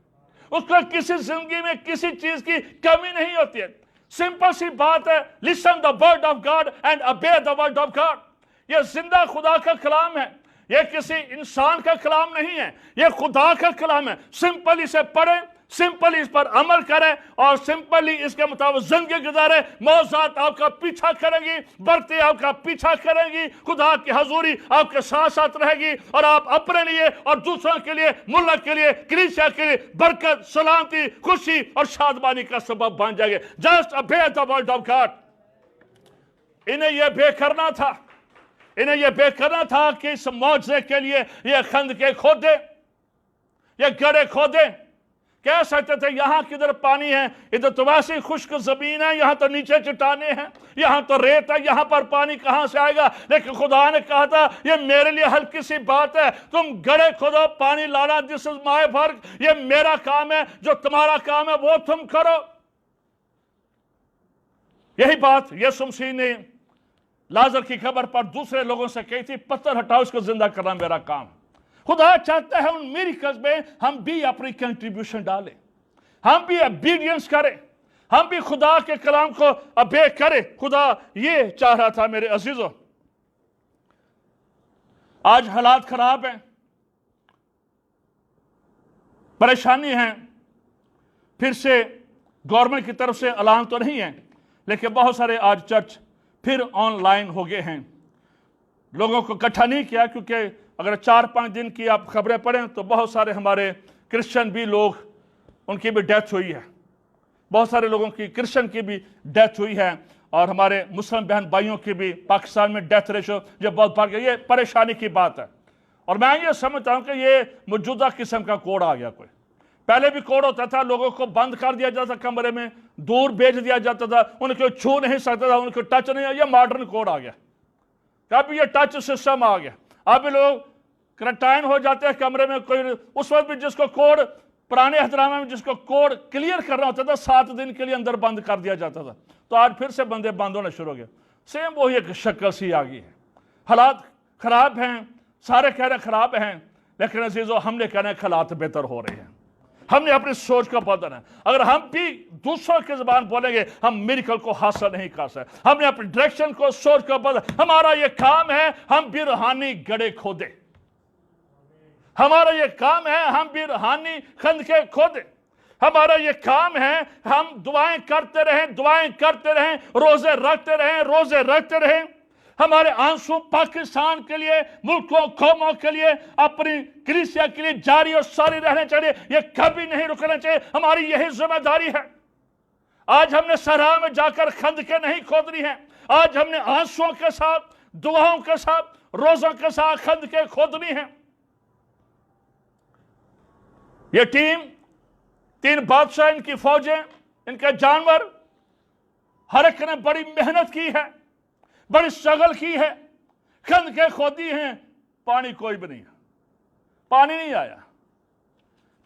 उसको किसी जिंदगी में किसी चीज की कमी नहीं होती है। सिंपल सी बात है, listen the word of God and obey the word of God. ये जिंदा खुदा का कलाम है, ये किसी इंसान का कलाम नहीं है, ये खुदा का कलाम है। सिंपल इसे पढ़ें, सिंपल इस पर अमल करें, और सिंपली इसके मुताबिक जिंदगी गुजारे। मौज़ात आपका पीछा करेंगी, बरकतें आपका पीछा करेंगी, खुदा की हजूरी आपके साथ साथ रहेगी, और आप अपने लिए और दूसरों के लिए, मुल्क के लिए, कलीसिया के लिए बरकत, सलामती, खुशी और शादमानी का सबब बन जाएंगे। Just obey the word of God. इन्हें यह बेकरना था, इन्हें यह बेकरना था कि इस मौजज़े के लिए यह खंदकें खोदे, ये गड्ढे खोदे। कह सकते थे यहां किधर पानी है, इधर तो वैसी खुश्क जमीन है, यहां तो नीचे चट्टाने हैं, यहां तो रेत है, यहां पर पानी कहां से आएगा? लेकिन खुदा ने कहा था ये मेरे लिए हल्की सी बात है, तुम गड्ढे खोदो, पानी लाना, दिस इज माय वर्क, ये मेरा काम है, जो तुम्हारा काम है वो तुम करो। यही बात यीशु मसीह ने लाजर की खबर पर दूसरे लोगों से कही थी, पत्थर हटाओ, इसको जिंदा करना मेरा काम। खुदा चाहता है उन मिरेकल्स में हम भी अपनी कंट्रीब्यूशन डालें, हम भी ओबीडियंस करें, हम भी खुदा के कलाम को ओबे करें। खुदा ये चाह रहा था। मेरे अजीजों, आज हालात खराब हैं, परेशानी है। फिर से गवर्नमेंट की तरफ से ऐलान तो नहीं है, लेकिन बहुत सारे आज चर्च फिर ऑनलाइन हो गए हैं। लोगों को इकट्ठा नहीं किया, क्योंकि अगर 4-5 दिन की आप खबरें पढ़ें तो बहुत सारे हमारे क्रिश्चियन भी लोग, उनकी भी डेथ हुई है, बहुत सारे लोगों की, क्रिश्चियन की भी डेथ हुई है, और हमारे मुस्लिम बहन भाइयों की भी पाकिस्तान में डेथ रेशो ये बहुत बढ़ गया। ये परेशानी की बात है, और मैं ये समझता हूँ कि ये मौजूदा किस्म का कोड आ गया। कोई पहले भी कोड होता था, लोगों को बंद कर दिया जाता था कमरे में, दूर भेज दिया जाता था, उनको छू नहीं सकता था, उनको टच नहीं। ये मॉडर्न कोड आ गया, कभी ये टच सिस्टम आ गया। अब लोग क्वारंटाइन हो जाते हैं कमरे में। कोई उस वक्त भी जिसको कोड, पुराने हजरामे में जिसको कोड क्लियर करना होता था, 7 दिन के लिए अंदर बंद कर दिया जाता था। तो आज फिर से बंदे बंद होना शुरू हो गए। सेम वही एक शक्ल सी आ गई है। हालात खराब हैं, सारे कह रहे हैं खराब हैं, लेकिन अजीजों हमने कहना है हालात बेहतर हो रहे हैं। हमने अपनी सोच को बदलना है। अगर हम भी दूसरों की ज़बान बोलेंगे, हम मिरेकल को हासिल नहीं कर सकते। हमने अपनी डायरेक्शन को, सोच को बदल। हमारा ये काम है हम भी रूहानी गड्ढे खोदे। हमारा ये काम है हम भी रूहानी खंदके खोदे। हमारा ये काम है हम दुआएं करते रहें, दुआएं करते रहें, रोजे रखते रहें, रोजे रखते रहें। हमारे आंसू पाकिस्तान के लिए, मुल्कों कौमों के लिए, अपनी कलीसिया के लिए जारी और सारी रहने चाहिए। ये कभी नहीं रुकना चाहिए। हमारी यही जिम्मेदारी है। आज हमने सहरा में जाकर खंदके नहीं खोदनी है। आज हमने आंसुओं के साथ, दुआओं के साथ, रोजों के साथ खंदके खोदनी है। ये टीम, 3 बादशाह, इनकी फौजें, इनके जानवर, हर एक ने बड़ी मेहनत की है, बड़ी स्ट्रगल की है, खंदके खोदी हैं। पानी कोई भी नहीं है, पानी नहीं आया,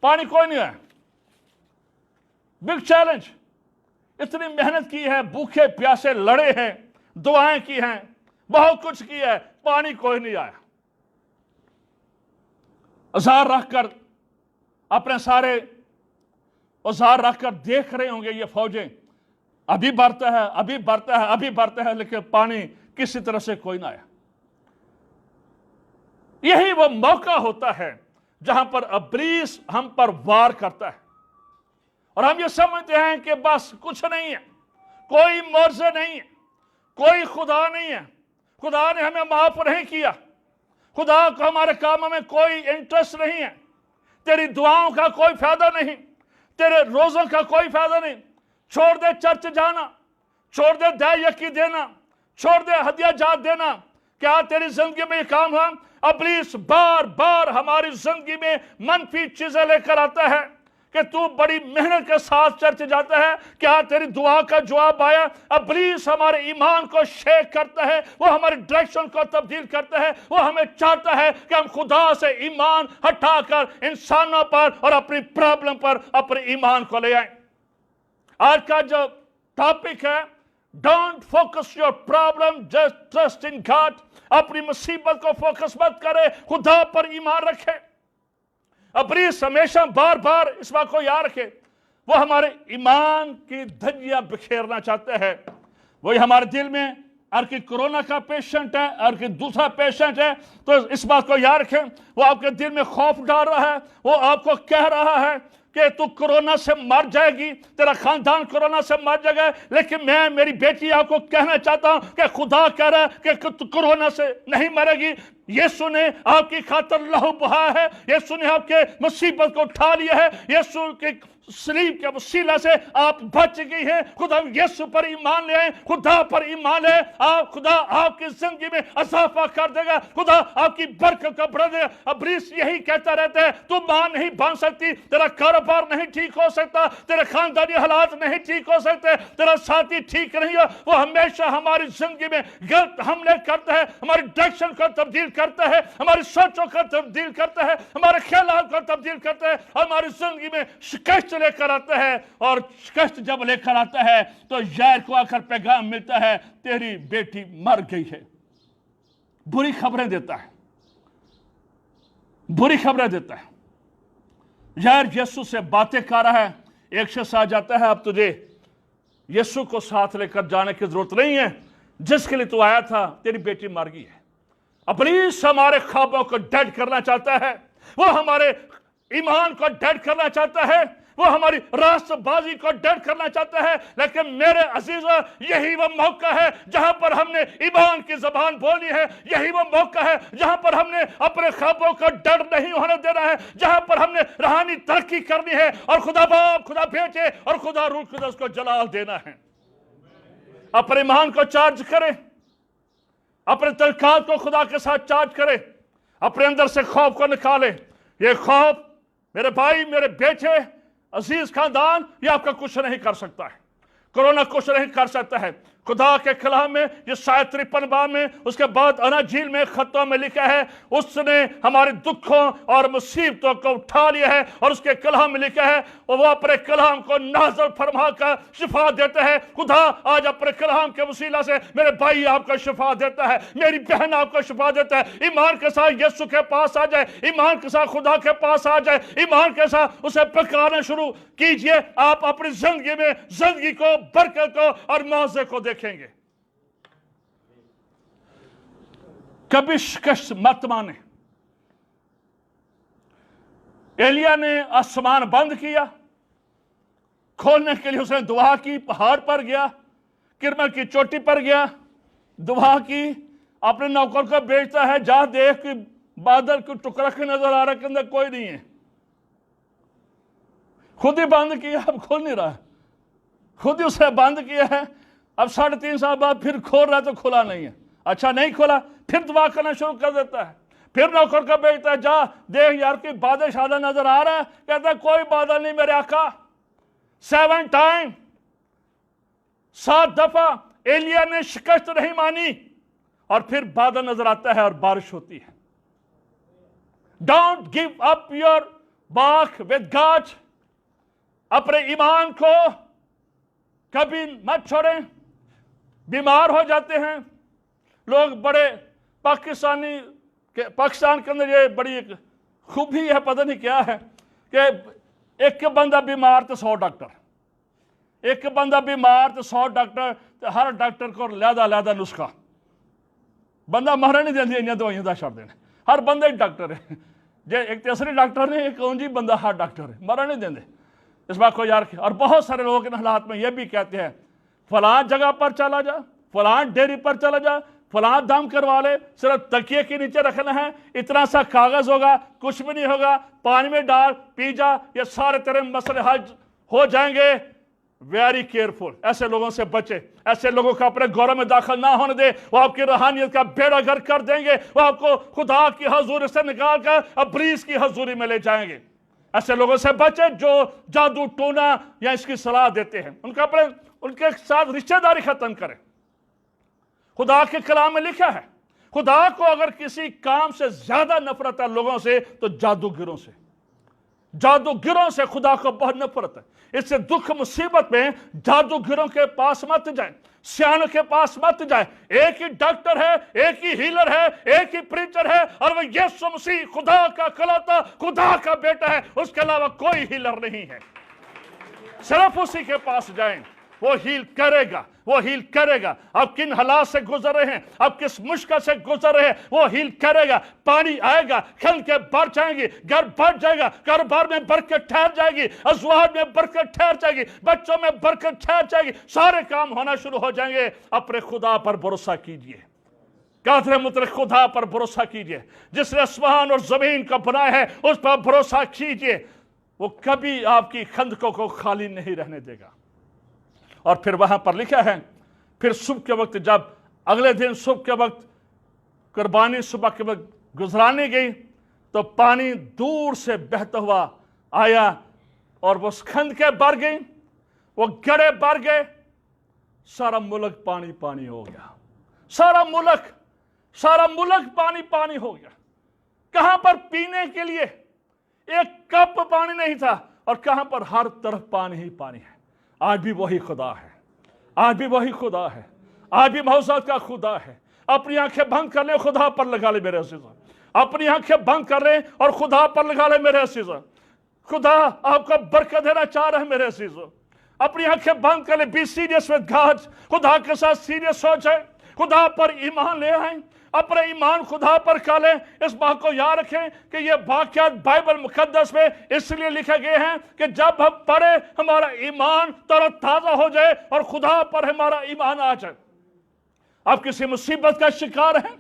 पानी कोई नहीं आया। Big challenge. इतनी मेहनत की है, भूखे प्यासे लड़े हैं, दुआएं की हैं, बहुत कुछ किया है, पानी कोई नहीं आया। औजार रखकर, अपने सारे औजार रखकर देख रहे होंगे ये फौजें, अभी बढ़ता है, अभी बढ़ता है, अभी बढ़ता है, लेकिन पानी किसी तरह से कोई ना आया। यही वो मौका होता है जहां पर इब्लीस हम पर वार करता है और हम ये समझते हैं कि बस कुछ नहीं है, कोई मौजज़ा नहीं है, कोई खुदा नहीं है, खुदा ने हमें माफ नहीं किया, खुदा को हमारे कामों में कोई इंटरेस्ट नहीं है, तेरी दुआओं का कोई फायदा नहीं, तेरे रोजों का कोई फायदा नहीं, छोड़ दे चर्च जाना, छोड़ दे दया देना, छोड़ दे हदिया जात देना। क्या तेरी जिंदगी में ये काम हुआ? इब्लीस बार बार हमारी जिंदगी में मनफी चीजें लेकर आता है कि तू बड़ी मेहनत के साथ चर्च जाता है, क्या तेरी दुआ का जवाब आया? इब्लीस हमारे ईमान को शेक करता है, वो हमारी डायरेक्शन को तब्दील करता है, वो हमें चाहता है कि हम खुदा से ईमान हटाकर इंसानों पर और अपनी प्रॉब्लम पर अपने ईमान को ले आए। आज का जो टॉपिक है, don't focus your problem, just trust in God. अपनी मुसीबत को फोकस मत करे, खुदा पर ईमान रखे। इब्लीस हमेशा बार बार इस बात को याद रखे, वो हमारे ईमान की धज्जियां बिखेरना चाहते हैं। वही हमारे दिल में और कि कोरोना का पेशेंट है और कि दूसरा पेशेंट है, तो इस बात को याद रखें, वो आपके दिल में खौफ डाल रहा है, वो आपको कह रहा है कि तू कोरोना से मर जाएगी, तेरा खानदान कोरोना से मर जाएगा। लेकिन मैं, मेरी बेटी, आपको कहना चाहता हूं कि खुदा कह रहा है कि तू कोरोना से नहीं मरेगी। यीशु ने आपकी खातिर लहू बहाया है, यीशु ने आपके मुसीबत को उठा लिया है, यीशु के सलीब के वसीला से आप बच गई हैं। खुदा यीशु पर ईमान ले, खुदा पर ईमान ले, आप खुदा आपकी जिंदगी में इजाफा कर देगा, खुदा आपकी बरकत को बढ़ा देगा। इब्लीस यही कहता रहता है, तू मां नहीं बन सकती, तेरा कारोबार नहीं ठीक हो सकता, तेरे खानदानी हालात नहीं ठीक हो सकते, तेरा साथी ठीक नहीं है। वो हमेशा हमारी जिंदगी में गलत हमले करता है, हमारी डायरेक्शन को तब्दील करता है, हमारी सोचों को तब्दील करता है, हमारे ख्यालात को तब्दील करता है, हमारी जिंदगी में शिकस्त लेकर आता है। और शिकस्त जब लेकर आता है तो यार को आकर पैगाम मिलता है, तेरी बेटी मर गई है। बुरी खबरें देता है, बुरी खबरें देता है। यार यीशु से बातें कर रहा है, एक शख्स आ जाता है, अब तुझे यीशु को साथ लेकर जाने की जरूरत नहीं है, जिसके लिए तू आया था तेरी बेटी मर गई है। इब्लीस हमारे ख्वाबों को डेड करना चाहता है, वो हमारे ईमान को डेड करना चाहता है, वो हमारी रास्तबाजी को डेड करना चाहता है। लेकिन मेरे अजीजों, यही वो मौका है जहां पर हमने ईमान की जबान बोली है, यही वो मौका है जहां पर हमने अपने ख्वाबों को डेड नहीं होने देना है, जहां पर हमने रूहानी तरक्की करनी है और खुदा बाप, खुदा बेटे और खुदा रूह कुदस को जलाल देना है। अपने ईमान को चार्ज करें, अपने तलकात को खुदा के साथ चार्ज करें, अपने अंदर से खौफ को निकालें। ये खौफ मेरे भाई, मेरे बेटे, अजीज खानदान, ये आपका कुछ नहीं कर सकता है, कोरोना कुछ नहीं कर सकता है। खुदा के कलाम में ये शायद 53 बाब में, उसके बाद अनाजील में, खतों में लिखा है, उसने हमारे दुखों और मुसीबतों को उठा लिया है, और उसके कलाम में लिखा है और वो अपने कलाम को नाज़िल फरमा कर शिफा देता है। खुदा आज अपने कलाम के वसीला से मेरे भाई आपको शिफा देता है, मेरी बहन आपको शिफा देता है। ईमान के साथ यीशु के पास आ जाए, ईमान के साथ खुदा के पास आ जाए, ईमान के साथ उसे पुकारना शुरू कीजिए। आप अपनी जिंदगी में जिंदगी को, बरकत को और मौजे को देखेंगे। कभी शिकस्त मत माने। एलिया ने आसमान बंद किया, खोलने के लिए उसने दुआ की, पहाड़ पर गया, किरमल की चोटी पर गया, दुआ की, अपने नौकर को भेजता है, जा देख कि बादल को टुकड़ा के नजर आ रहा, के अंदर कोई नहीं है। खुद ही बंद किया, अब खोल नहीं रहा, खुद ही उसे बंद किया है। अब 3.5 साल बाद फिर खोल रहा है तो खुला नहीं है। अच्छा नहीं खोला, फिर दुआ करना शुरू कर देता है, फिर नौकर को भेजता है, जा देख यार कि बादल शादा नजर आ रहा है। कहता है कोई बादल नहीं मेरे आका। 7 टाइम, 7 दफा एलिया ने शिकस्त नहीं मानी, और फिर बादल नजर आता है और बारिश होती है। Don't give up your walk with God. अपने ईमान को कभी मत छोड़ें। बीमार हो जाते हैं लोग, बड़े पाकिस्तान के अंदर ये बड़ी एक खूबी है, पता नहीं क्या है, कि एक बंदा बीमार तो 100 डॉक्टर, एक बंदा बीमार तो 100 डॉक्टर, तो हर डॉक्टर को लैदा नुस्खा। बंदा मारा नहीं देंगे इन दवाइयां का छड़ देने, हर बंदा एक डॉक्टर है। जे एक तीसरे डॉक्टर ने, एक कौन जी बंदा हर डॉक्टर है, मारा नहीं देंगे इस बात को यार। और बहुत सारे लोग इन हालात में ये भी कहते हैं फलां जगह पर चला जा, फलां डेयरी पर चला जा, फलां दम करवा ले, सिर्फ तकिए के नीचे रखना है, इतना सा कागज होगा, कुछ भी नहीं होगा, पानी में डाल पी जा, ये सारे तेरे मसले हल हो जाएंगे। वेरी केयरफुल, ऐसे लोगों से बचे। ऐसे लोगों को अपने गौरव में दाखिल ना होने दे, वो आपकी रूहानियत का बेड़ा गर्क कर देंगे, वो आपको खुदा की हजूरी से निकाल कर अब्रीस की हजूरी में ले जाएंगे। ऐसे लोगों से बचे जो जादू टोना या इसकी सलाह देते हैं, उनके साथ रिश्तेदारी खत्म करें। खुदा के कलाम में लिखा है, खुदा को अगर किसी काम से ज्यादा नफरत है लोगों से तो जादूगिरों से। जादूगिरों से खुदा को बहुत नफरत है। इससे दुख मुसीबत में जादूगिरों के पास मत जाए, सियानों के पास मत जाए। एक ही डॉक्टर है, एक ही हीलर है, एक ही प्रीचर है, और वो यीशु मसीह खुदा का कलौता, खुदा का बेटा है। उसके अलावा कोई हीलर नहीं है, सिर्फ उसी के पास जाएं, वो हील करेगा, वो हील करेगा। आप किन हालात से गुजर रहे हैं, आप किस मुश्किल से गुजर रहे हैं, वो हील करेगा। पानी आएगा, खल के बढ़ जाएंगी, घर बढ़ जाएगा, कारोबार में बरकत ठहर जाएगी, अज़वाज में बरकत ठहर जाएगी, बच्चों में बरकत ठहर जाएगी, सारे काम होना शुरू हो जाएंगे। अपने खुदा पर भरोसा कीजिए, कादर मुतलक खुदा पर भरोसा कीजिए, जिसने आसमान और जमीन को बनाया है उस पर भरोसा कीजिए। वो कभी आपकी खंदकों को खाली नहीं रहने देगा। और फिर वहां पर लिखा है, फिर सुबह के वक्त, जब अगले दिन सुबह के वक्त कुर्बानी सुबह के वक्त गुजराने गई, तो पानी दूर से बहता हुआ आया और वो खंद के भर गई, वो गड़े भर गए, सारा मुल्क पानी पानी हो गया। सारा मुल्क पानी पानी हो गया। कहां पर पीने के लिए एक कप पानी नहीं था, और कहां पर हर तरफ पानी ही पानी है। आज भी वही खुदा है, आज भी वही खुदा है, आज भी मौजूद का खुदा है। अपनी आंखें बंद कर ले, खुदा पर लगा ले मेरे अज़ीज़। अपनी आंखें बंद कर ले और खुदा पर लगा ले मेरे अज़ीज़। खुदा आपको बरकत देना चाह रहे हैं मेरे अज़ीज़। अपनी आंखें बंद कर ले, बी सीरियस विद गॉड। खुदा के साथ सीरियस हो जाए, खुदा पर ईमान ले आए, अपने ईमान खुदा पर कालें। इस बात को याद रखें कि ये वाक़यात बाइबल मुकद्दस में इसलिए लिखे गए हैं कि जब हम पढ़े हमारा ईमान तरोताज़ा हो जाए और खुदा पर हमारा ईमान आ जाए। आप किसी मुसीबत का शिकार हैं,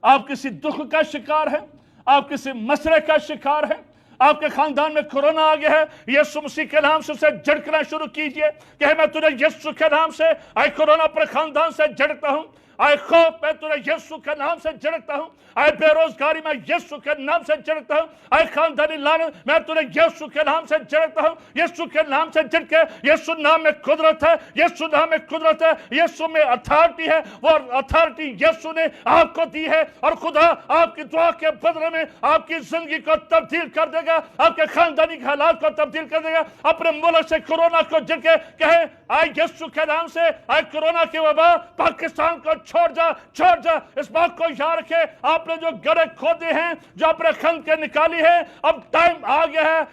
आप किसी दुख का शिकार हैं, आप किसी मसले का शिकार हैं, आपके खानदान में कोरोना आ गया है, यीशु मसीह के नाम से उसे झड़कना शुरू कीजिए कि मैं तुझे यीशु के नाम से कोरोना पर खानदान से झड़कता हूं। आए खौफ मैं तुझे यीशु के नाम से झिड़कता हूँ, आए बेरोजगारी मैं यीशु के नाम से झिड़कता हूँ, आए खानदानी लानत मैं तुझे यीशु के नाम से झिड़कता हूँ। यीशु के नाम से झिड़के, यीशु नाम में कुदरत है, यीशु नाम में कुदरत है, यीशु में अथॉरिटी है, वो अथॉरिटी यीशु ने आपको दी है। और खुदा आपकी दुआ के बदले में आपकी जिंदगी को तब्दील कर देगा, आपके खानदानी हालात को तब्दील कर देगा। अपने मुल्क से कोरोना को झिड़के कहे आए यीशु के नाम से, आए कोरोना की वबा पाकिस्तान को छोड़ जा, छोड़ जा। इस बात को याद रखे, आपने जो गड्ढे खोदे हैं, जो आपने खंड के निकाली है, अब टाइम आ गया है,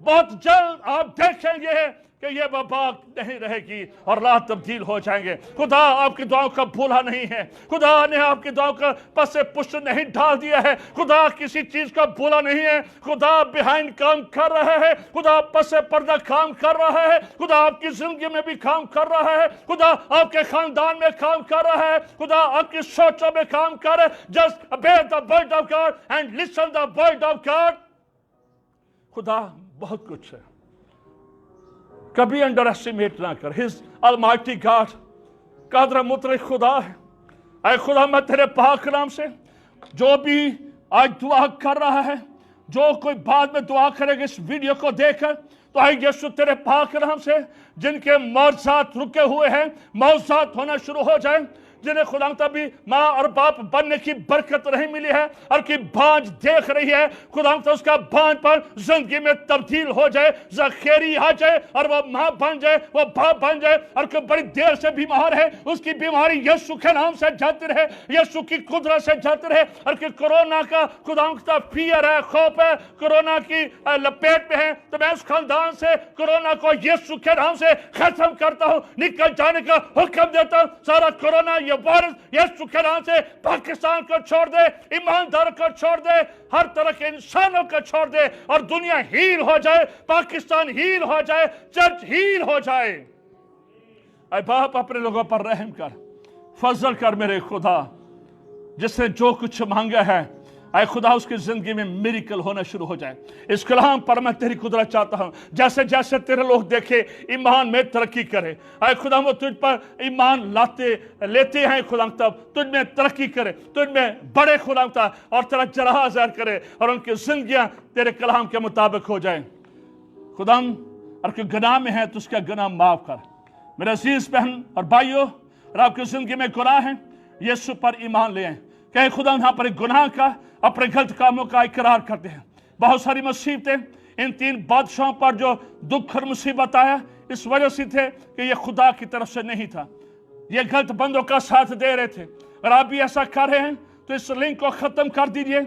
बहुत जल्द आप देखेंगे कि ये वबा नहीं रहेगी और राह तब्दील हो जाएंगे। खुदा आपकी दुआओं का भूला नहीं है, खुदा ने आपकी दुआओं का पसे पुष्ट नहीं डाल दिया है, खुदा किसी चीज का भूला नहीं है। खुदा बिहाइंड काम कर रहा है, खुदा पसे पर्दा काम कर रहा है, खुदा आपकी जिंदगी में भी काम कर रहा है, खुदा आपके खानदान में काम कर रहा है, खुदा आपकी सोचों में काम कर रहा है। Just obey the word of God and listen the word of God। खुदा बहुत कुछ है, कभी अंडर एस्टिमेट ना कर। हिज अलमाइटी गॉड कादर मुतलक खुदा है। ऐ खुदा मैं तेरे पाक नाम से जो भी आज दुआ कर रहा है, जो कोई बाद में दुआ करेगा इस वीडियो को देखकर, तो आई यीशु तेरे पाक नाम से जिनके मौजूद रुके हुए हैं मौजूद होना शुरू हो जाए, जिन्हें खुदा तभी माँ और बाप बनने की बरकत नहीं मिली है और की भांज देख रही है, खुदा तो उसका भांज पर जिंदगी में तब्दील हो जाए, जखेरी आ जाए और वो माँ बन जाए, वो बाप बन जाए। और कोई बड़ी देर से बीमार है, उसकी बीमारी यीशु के नाम से जाती रहे, यीशु की कुदरत से जाती रहे। और कि कोरोना का खुदा का फियर है, खौफ है, कोरोना की लपेट में है, तो मैं उस खानदान से कोरोना को यीशु के नाम से खत्म करता हूँ, निकल जाने का हुक्म देता हूँ। सारा कोरोना ये वायरस यीशु के नाम से पाकिस्तान को छोड़ दे, ईमानदार को छोड़ दे, हर तरह के इंसानों को छोड़ दे और दुनिया हील हो जाए, पाकिस्तान हील हो जाए, चर्च हील हो जाए। ऐ बाप अपने लोगों पर रहम कर, फजल कर मेरे खुदा, जिसने जो कुछ मांगा है ऐ खुदा उसकी जिंदगी में मिरेकल होना शुरू हो जाए। इस कलाम पर मैं तेरी कुदरत चाहता हूँ, जैसे जैसे तेरे लोग देखे ईमान में तरक्की करे, ऐ खुदा वो तुझ पर ईमान लेते हैं खुदा, तब तुझ में तरक्की करे, तुझ में बड़े खुदा और तेरा जलाल ज़ाहिर करे और उनकी जिंदगियां तेरे कलाम के मुताबिक हो जाए। खुदा और कोई गुनाह में है तो उसका गुनाह माफ कर। मेरे अजीज बहन और भाइयों, और आपकी जिंदगी में गुनाह है, यीशु पर ईमान ले आए। कहे खुदा यहाँ पर गुनाह का, अपने गलत कामों का इकरार करते हैं। बहुत सारी मुसीबतें इन तीन बादशाहों पर जो दुख और मुसीबत आया, इस वजह से थे कि ये खुदा की तरफ से नहीं था, ये गलत बंदों का साथ दे रहे थे। अगर आप भी ऐसा कर रहे हैं तो इस लिंक को खत्म कर दीजिए,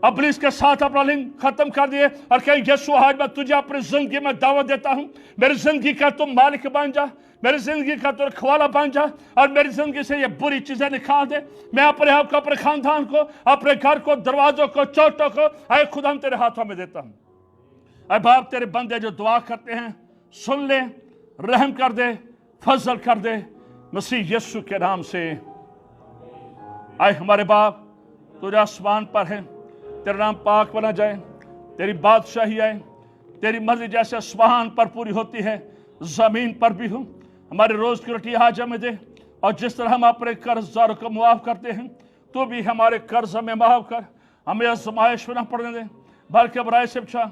इब्लीस के साथ अपना लिंक खत्म कर दिए और कहे यीशु आज मैं तुझे अपनी जिंदगी में दावत देता हूँ, मेरी जिंदगी का तुम मालिक बन जा, मेरी जिंदगी का तुम रखवाला बन जा और मेरी जिंदगी से ये बुरी चीजें निकाल दे। मैं अपने आप को, अपने खानदान को, अपने घर को, दरवाजों को, चोटों को ऐ खुदा तेरे हाथों में देता हूँ। ऐ बाप तेरे बंदे जो दुआ करते हैं सुन ले, रहम कर दे, फजल कर दे, मसीह यीशु के नाम से। आए हमारे बाप तुझे आसमान पर है, तेरा नाम पाक बना जाए, तेरी बादशाही आए, तेरी मर्जी जैसे आसमान पर पूरी होती है जमीन पर भी हो। हमारे रोज की रोटी आज हमें दे, और जिस तरह हम अपने कर्जदारों को मुआफ करते हैं, तो भी हमारे कर्ज हमें माफ कर, हमें आजमाइश में न पड़ने दे, बल्कि बुराई से बचा,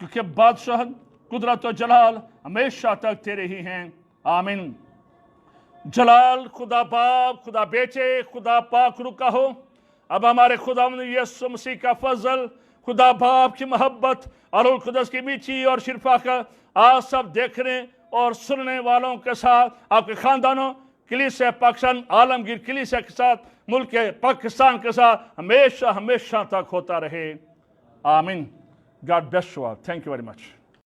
क्योंकि बादशाह कुदरत और जलाल हमेशा तक तेरे ही हैं। आमीन। जलाल खुदा बाप, खुदा बेटे, खुदा पाक रुका हो। अब हमारे खुदा यीशु मसीह का फजल, खुदा बाप की मोहब्बत और रूह कुदस की मीठी और शिरफा का आज सब देखने और सुनने वालों के साथ, आपके खानदानों, कलीसिया पाकिस्तान, आलमगीर कलीसिया के साथ, मुल्क पाकिस्तान के साथ हमेशा हमेशा तक होता रहे। आमीन। God bless you all. Thank you very much.